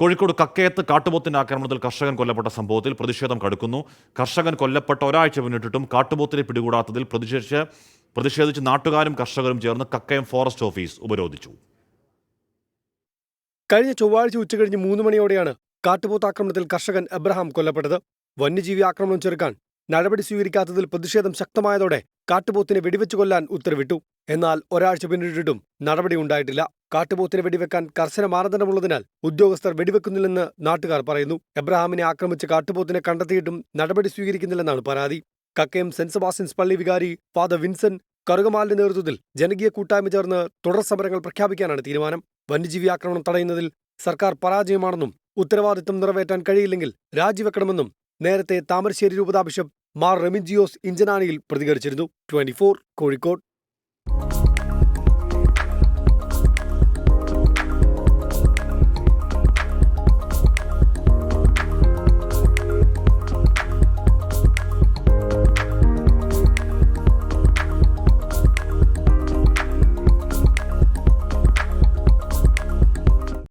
കോഴിക്കോട് കക്കയത്ത് കാട്ടുപോത്തിന്റെ ആക്രമണത്തിൽ കർഷകൻ കൊല്ലപ്പെട്ട സംഭവത്തിൽ പ്രതിഷേധം കടുക്കുന്നു. കർഷകൻ കൊല്ലപ്പെട്ട ഒരാഴ്ച പിന്നിട്ടിട്ടും കാട്ടുപോത്തിനെ പിടികൂടാത്തതിൽ പ്രതിഷേധിച്ച് നാട്ടുകാരും കർഷകരും ചേർന്ന് കക്കയം ഫോറസ്റ്റ് ഓഫീസ് ഉപരോധിച്ചു. കഴിഞ്ഞ ചൊവ്വാഴ്ച ഉച്ചകഴിഞ്ഞ് 3 മണിയോടെയാണ് കാട്ടുപോത്ത് ആക്രമണത്തിൽ കർഷകൻ എബ്രഹാം കൊല്ലപ്പെട്ടത്. വന്യജീവി ആക്രമണം ചെറുക്കാൻ നടപടി സ്വീകരിക്കാത്തതിൽ പ്രതിഷേധം ശക്തമായതോടെ കാട്ടുപോത്തിനെ വെടിവെച്ചു കൊല്ലാൻ ഉത്തരവിട്ടു. എന്നാൽ ഒരാഴ്ച പിന്നിട്ടിട്ടും നടപടി ഉണ്ടായിട്ടില്ല. കാട്ടുപോത്തിനെ വെടിവെക്കാൻ കർശന മാനദണ്ഡമുള്ളതിനാൽ ഉദ്യോഗസ്ഥർ വെടിവെക്കുന്നില്ലെന്ന് നാട്ടുകാർ പറയുന്നു. എബ്രഹാമിനെ ആക്രമിച്ച് കാട്ടുപോത്തിനെ കണ്ടെത്തിയിട്ടും നടപടി സ്വീകരിക്കുന്നില്ലെന്നാണ് പരാതി. കക്കയം സെന്റ് സെബാസ്റ്റ്യൻസ് പള്ളി വികാരി ഫാദർ വിൻസെന്റ് കറുകമാലിന്റെ നേതൃത്വത്തിൽ ജനകീയ കൂട്ടായ്മ ചേർന്ന് തുടർ സമരങ്ങൾ പ്രഖ്യാപിക്കാനാണ് തീരുമാനം. വന്യജീവി ആക്രമണം തടയുന്നതിൽ സർക്കാർ പരാജയമാണെന്നും ഉത്തരവാദിത്തം നിറവേറ്റാൻ കഴിയില്ലെങ്കിൽ രാജിവെക്കണമെന്നും നേരത്തെ താമരശ്ശേരി രൂപതാ ബിഷപ്പ് മാർ റെമിജിയോസ് ഇഞ്ചനാനിയിൽ പ്രതികരിച്ചിരുന്നു. 24 കോഴിക്കോട്.